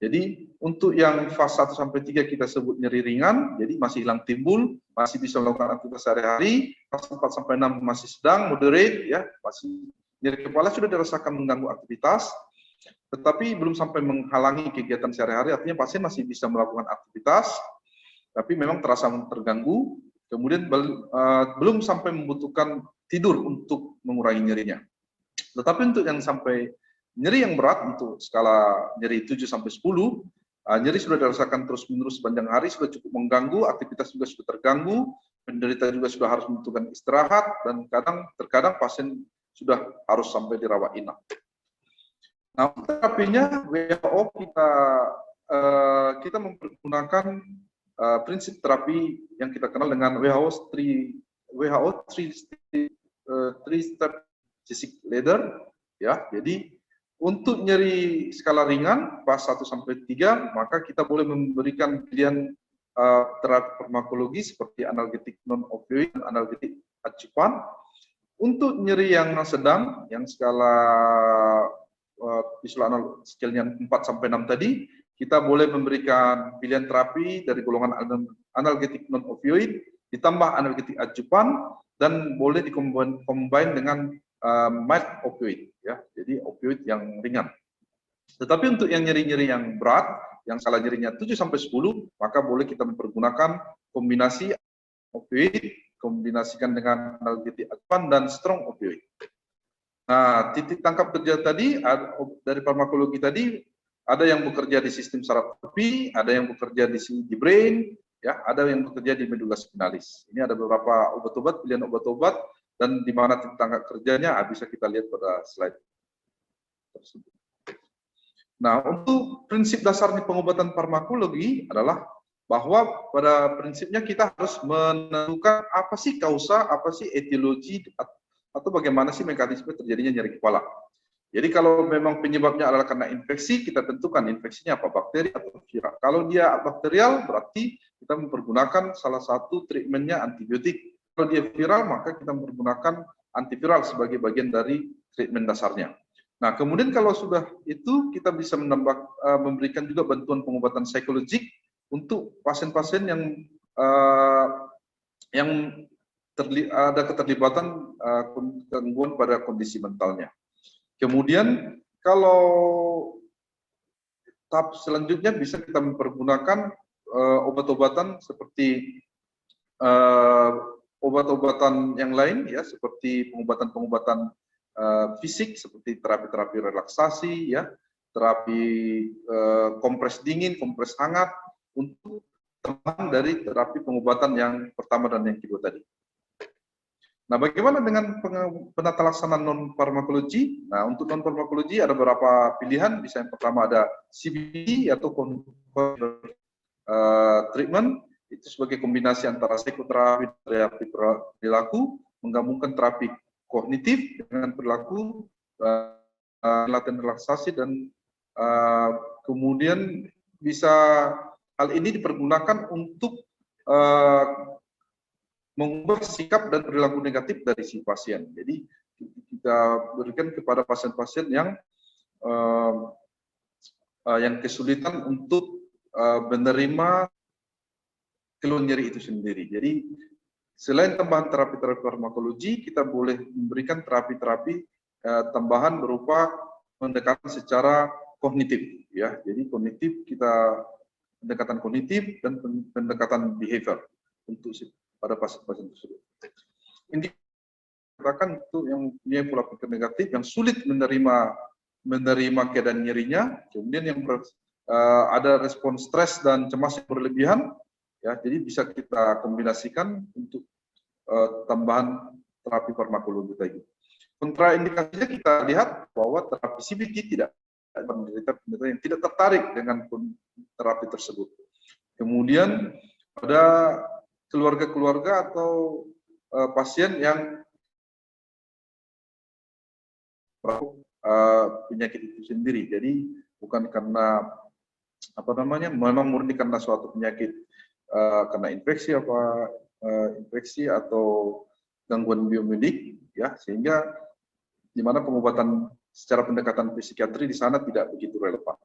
Jadi untuk yang fase 1 sampai 3 kita sebut nyeri ringan, jadi masih hilang timbul, masih bisa melakukan aktivitas sehari-hari. Fase 4 sampai 6 masih sedang, moderate, ya, masih nyeri kepala sudah dirasakan mengganggu aktivitas, tetapi belum sampai menghalangi kegiatan sehari-hari, artinya pasien masih bisa melakukan aktivitas, tapi memang terasa terganggu, kemudian belum sampai membutuhkan tidur untuk mengurangi nyerinya. Tetapi untuk yang sampai nyeri yang berat, untuk skala nyeri 7 sampai 10, nyeri sudah dirasakan terus-menerus sepanjang hari, sudah cukup mengganggu, aktivitas juga sudah terganggu, penderita juga sudah harus membutuhkan istirahat, dan terkadang pasien sudah harus sampai dirawat inap. Nah, terapinya WHO kita mempergunakan prinsip terapi yang kita kenal dengan WHO 3-step basic ladder, ya. Jadi untuk nyeri skala ringan fase 1 sampai 3, maka kita boleh memberikan pilihan terapi farmakologi seperti analgetik non opioid dan analgetik adjuvan. Untuk nyeri yang sedang, yang skala visual analog scale-nya 4 sampai 6 tadi, kita boleh memberikan pilihan terapi dari golongan analgetik non opioid ditambah analgetik adjuvan, dan boleh dikombin dengan mild opioid, ya, jadi opioid yang ringan. Tetapi untuk yang nyeri-nyeri yang berat, yang skala nyerinya 7 sampai 10, maka boleh kita mempergunakan kombinasi opioid, kombinasikan dengan analgetik advan dan strong opioid. Nah, titik tangkap kerja tadi dari farmakologi tadi ada yang bekerja di sistem saraf terapi, ada yang bekerja di brain, ya, ada yang bekerja di medula spinalis. Ini ada beberapa obat-obat, pilihan obat-obat, dan di mana titik tangkap kerjanya bisa kita lihat pada slide tersebut. Nah, untuk prinsip dasar di pengobatan farmakologi adalah bahwa pada prinsipnya kita harus menentukan apa sih kausa, apa sih etiologi, atau bagaimana sih mekanisme terjadinya nyeri kepala. Jadi kalau memang penyebabnya adalah karena infeksi, kita tentukan infeksinya apa, bakteri atau viral. Kalau dia bakterial, berarti kita mempergunakan salah satu treatmentnya antibiotik. Kalau dia viral, maka kita mempergunakan antiviral sebagai bagian dari treatment dasarnya. Nah, kemudian kalau sudah itu, kita bisa memberikan juga bantuan pengobatan psikologik untuk pasien-pasien yang ada keterlibatan gangguan pada kondisi mentalnya. Kemudian kalau tahap selanjutnya bisa kita mempergunakan obat-obatan seperti obat-obatan yang lain, ya, seperti pengobatan-pengobatan fisik seperti terapi-terapi relaksasi, ya, terapi kompres dingin, kompres hangat untuk tambahan dari terapi pengobatan yang pertama dan yang kedua tadi. Nah, bagaimana dengan penata laksana non farmakologi? Nah, untuk non farmakologi ada beberapa pilihan. Bisa yang pertama ada CBT atau treatment, itu sebagai kombinasi antara psikoterapi dan terapi perilaku, menggabungkan terapi kognitif dengan perilaku, latihan relaksasi, dan kemudian hal ini dipergunakan untuk mengubah sikap dan perilaku negatif dari si pasien. Jadi kita berikan kepada pasien-pasien yang kesulitan untuk menerima keluhan nyeri itu sendiri. Jadi selain tambahan terapi-terapi farmakologi, kita boleh memberikan terapi-terapi tambahan berupa pendekatan secara kognitif, ya. Jadi pendekatan kognitif dan pendekatan behavior untuk pada pasien-pasien tersebut. Ini dikatakan itu yang punya pola pikir negatif, yang sulit menerima keadaan nyerinya, kemudian yang ada respon stres dan cemas yang berlebihan, ya. Jadi bisa kita kombinasikan untuk tambahan terapi farmakologi tadi. Kontraindikasinya kita lihat bahwa terapi CBT tidak penderita yang tidak tertarik dengan terapi tersebut. Kemudian ada keluarga-keluarga atau pasien yang penyakit itu sendiri. Jadi bukan karena memang murni karena suatu penyakit, karena infeksi atau gangguan biomedik, ya, sehingga di mana pengobatan secara pendekatan psikiatri di sana tidak begitu relevan.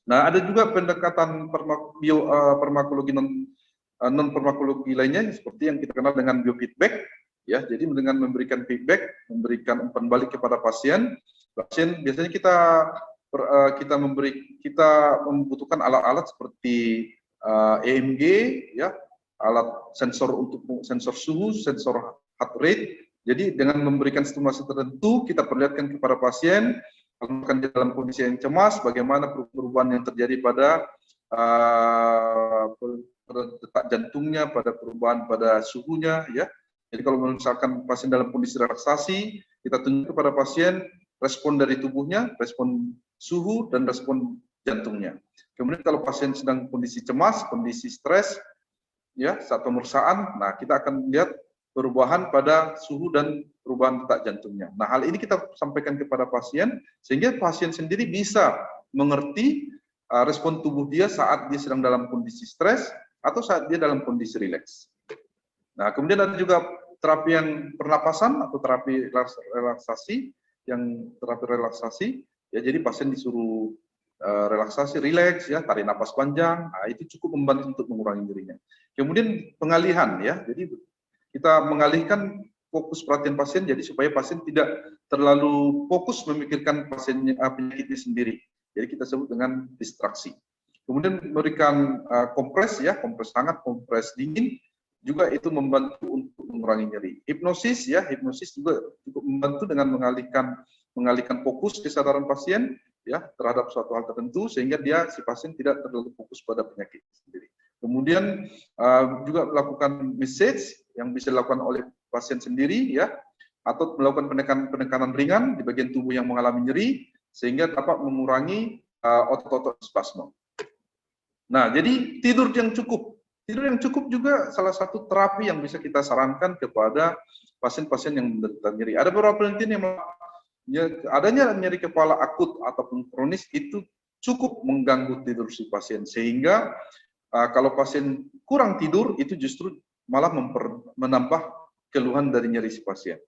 Nah, ada juga pendekatan farmakologi non farmakologi lainnya seperti yang kita kenal dengan biofeedback, ya. Jadi dengan memberikan feedback, memberikan umpan balik kepada pasien biasanya kita membutuhkan alat-alat seperti EMG, ya, alat sensor untuk sensor suhu, sensor heart rate. Jadi dengan memberikan stimulasi tertentu, kita perlihatkan kepada pasien di dalam kondisi yang cemas, bagaimana perubahan yang terjadi pada detak jantungnya, pada perubahan pada suhunya, ya. Jadi kalau misalkan pasien dalam kondisi relaksasi, kita tunjukkan kepada pasien respon dari tubuhnya, respon suhu dan respon jantungnya. Kemudian kalau pasien sedang kondisi cemas, kondisi stres, ya, saat pemeriksaan, nah kita akan lihat perubahan pada suhu dan perubahan detak jantungnya. Nah, hal ini kita sampaikan kepada pasien sehingga pasien sendiri bisa mengerti respon tubuh dia saat dia sedang dalam kondisi stres atau saat dia dalam kondisi rileks. Nah, kemudian ada juga terapi yang pernapasan atau terapi relaksasi, ya, jadi pasien disuruh relaksasi, rileks, ya, tarik napas panjang. Nah, itu cukup membantu untuk mengurangi nyerinya. Kemudian pengalihan, ya, jadi kita mengalihkan fokus perhatian pasien, jadi supaya pasien tidak terlalu fokus memikirkan penyakitnya sendiri. Jadi kita sebut dengan distraksi. Kemudian memberikan kompres ya, kompres hangat, kompres dingin, juga itu membantu untuk mengurangi nyeri. Hipnosis ya, hipnosis juga cukup membantu dengan mengalihkan fokus kesadaran pasien ya terhadap suatu hal tertentu sehingga si pasien tidak terlalu fokus pada penyakit sendiri. Kemudian juga melakukan massage yang bisa dilakukan oleh pasien sendiri ya, atau melakukan penekanan ringan di bagian tubuh yang mengalami nyeri sehingga dapat mengurangi otot-otot spasme. Nah, jadi tidur yang cukup juga salah satu terapi yang bisa kita sarankan kepada pasien-pasien yang menderita nyeri. Ada beberapa penelitian yang adanya nyeri kepala akut ataupun kronis itu cukup mengganggu tidur si pasien, sehingga kalau pasien kurang tidur itu justru malah menambah keluhan dari nyeri si pasien.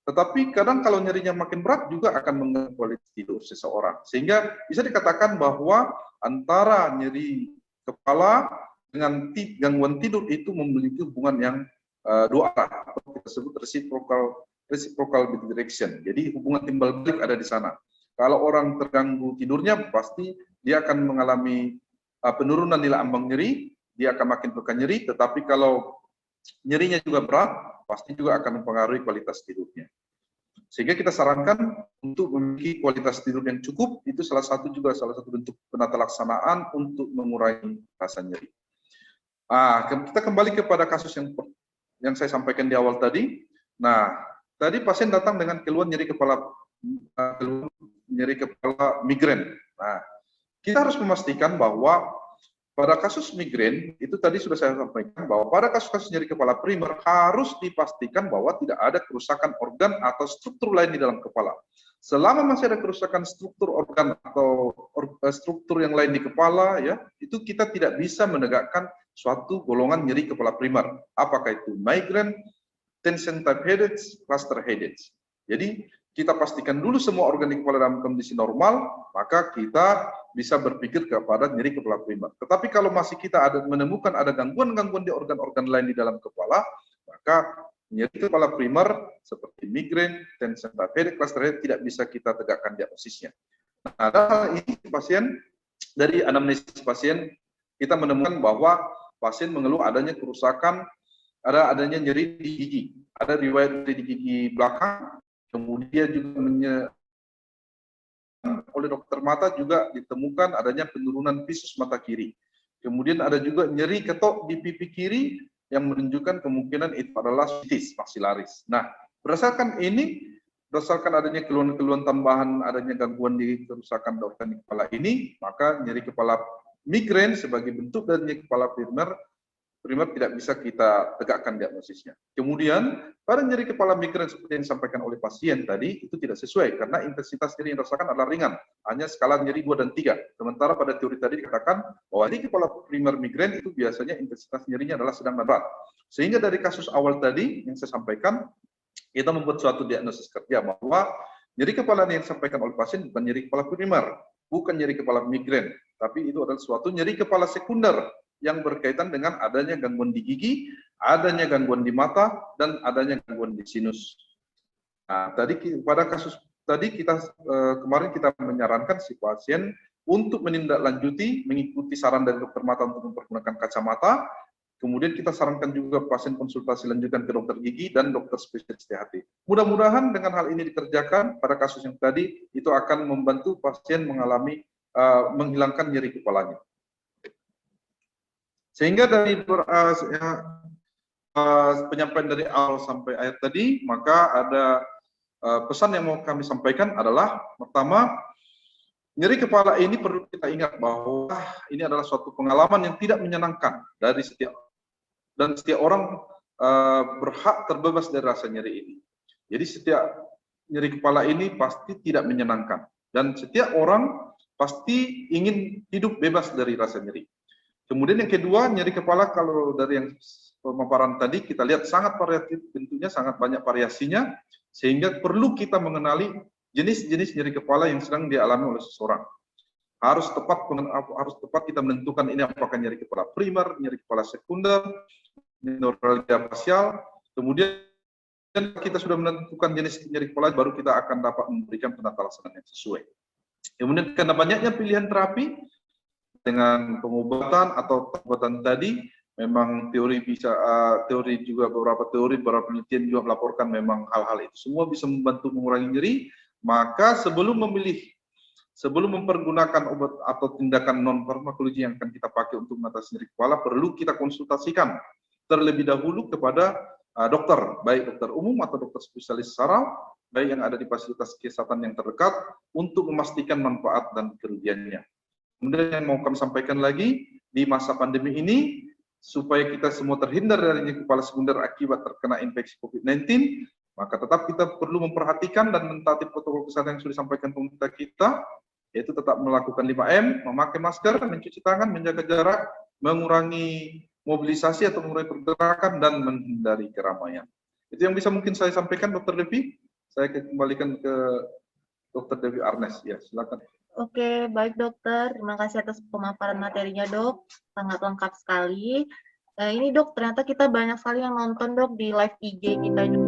Tetapi kadang kalau nyerinya makin berat juga akan mengganggu kualitas tidur seseorang, sehingga bisa dikatakan bahwa antara nyeri kepala dengan gangguan tidur itu memiliki hubungan yang dua arah, atau kita sebut reciprocal bidirection. Jadi hubungan timbal balik ada di sana. Kalau orang terganggu tidurnya, pasti dia akan mengalami penurunan nilai ambang nyeri, dia akan makin pekan nyeri. Tetapi kalau nyerinya juga berat, pasti juga akan mempengaruhi kualitas tidurnya. Sehingga kita sarankan untuk memiliki kualitas tidur yang cukup, itu salah satu bentuk penata laksanaan untuk mengurangi rasa nyeri. Kita kembali kepada kasus yang saya sampaikan di awal tadi. Nah, tadi pasien datang dengan keluhan nyeri kepala migrain. Nah, kita harus memastikan bahwa pada kasus migrain, itu tadi sudah saya sampaikan bahwa pada kasus-kasus nyeri kepala primer harus dipastikan bahwa tidak ada kerusakan organ atau struktur lain di dalam kepala. Selama masih ada kerusakan struktur organ atau struktur yang lain di kepala, ya, itu kita tidak bisa menegakkan suatu golongan nyeri kepala primer. Apakah itu migrain, tension type headaches, cluster headaches. Jadi kita pastikan dulu semua organ di kepala dalam kondisi normal, maka kita bisa berpikir kepada nyeri kepala primer. Tetapi kalau masih kita menemukan ada gangguan-gangguan di organ-organ lain di dalam kepala, maka nyeri kepala primer seperti migrain, tension type headache, cluster headache tidak bisa kita tegakkan diagnosisnya. Nah, dalam ini pasien, dari anamnesis pasien, kita menemukan bahwa pasien mengeluh adanya kerusakan, adanya nyeri di gigi, ada riwayat nyeri di gigi belakang. Kemudian juga oleh dokter mata juga ditemukan adanya penurunan visus mata kiri. Kemudian ada juga nyeri ketok di pipi kiri yang menunjukkan kemungkinan itu adalah sitis maksilaris. Nah, berdasarkan adanya keluhan-keluhan tambahan, adanya gangguan di kerusakan organ di kepala ini, maka nyeri kepala migrain sebagai bentuk dari nyeri kepala primer tidak bisa kita tegakkan diagnosisnya. Kemudian, pada nyeri kepala migrain seperti yang disampaikan oleh pasien tadi, itu tidak sesuai, karena intensitas nyeri yang dirasakan adalah ringan, hanya skala nyeri 2 dan 3. Sementara pada teori tadi dikatakan bahwa nyeri kepala primer migrain itu biasanya intensitas nyerinya adalah sedang dan berat. Sehingga dari kasus awal tadi yang saya sampaikan, kita membuat suatu diagnosis kerja bahwa nyeri kepala yang disampaikan oleh pasien bukan nyeri kepala primer, bukan nyeri kepala migrain, tapi itu adalah suatu nyeri kepala sekunder yang berkaitan dengan adanya gangguan di gigi, adanya gangguan di mata, dan adanya gangguan di sinus. Nah, pada kasus tadi kemarin kita menyarankan si pasien untuk menindaklanjuti, mengikuti saran dari dokter mata untuk mempergunakan kacamata. Kemudian kita sarankan juga pasien konsultasi lanjutan ke dokter gigi dan dokter spesialis THT. Mudah-mudahan dengan hal ini dikerjakan pada kasus yang tadi, itu akan membantu pasien menghilangkan nyeri kepalanya. Sehingga dari penyampaian dari awal sampai akhir tadi, maka ada pesan yang mau kami sampaikan adalah, pertama, nyeri kepala ini perlu kita ingat bahwa ini adalah suatu pengalaman yang tidak menyenangkan dari setiap orang berhak terbebas dari rasa nyeri ini. Jadi setiap nyeri kepala ini pasti tidak menyenangkan, dan setiap orang pasti ingin hidup bebas dari rasa nyeri. Kemudian yang kedua, nyeri kepala kalau dari yang pemaparan tadi kita lihat sangat variatif, bentuknya sangat banyak variasinya, sehingga perlu kita mengenali jenis-jenis nyeri kepala yang sedang dialami oleh seseorang. Harus tepat kita menentukan ini apakah nyeri kepala primer, nyeri kepala sekunder, neuralgia fasial. Kemudian kita sudah menentukan jenis nyeri kepala, baru kita akan dapat memberikan penata laksanaan yang sesuai. Kemudian karena banyaknya pilihan terapi, dengan pengobatan atau pengobatan tadi, memang teori teori juga beberapa penelitian juga melaporkan memang hal-hal itu semua bisa membantu mengurangi nyeri. Maka sebelum mempergunakan obat atau tindakan non farmakologi yang akan kita pakai untuk mengatasi nyeri kepala, perlu kita konsultasikan terlebih dahulu kepada dokter, baik dokter umum atau dokter spesialis saraf, baik yang ada di fasilitas kesehatan yang terdekat, untuk memastikan manfaat dan kerugiannya. Kemudian yang mau kami sampaikan lagi, di masa pandemi ini, supaya kita semua terhindar dari nyeri kepala sekunder akibat terkena infeksi COVID-19, maka tetap kita perlu memperhatikan dan mentaati protokol kesehatan yang sudah disampaikan pemerintah kita, yaitu tetap melakukan 5M, memakai masker, mencuci tangan, menjaga jarak, mengurangi mobilisasi atau mengurangi pergerakan, dan menghindari keramaian. Itu yang bisa mungkin saya sampaikan, Dr. Devi. Saya kembalikan ke Dr. Devi Arnes. Ya, silakan. Oke, baik dokter. Terima kasih atas pemaparan materinya, Dok. Sangat lengkap sekali. Ini Dok, ternyata kita banyak sekali yang nonton Dok di live IG kita juga.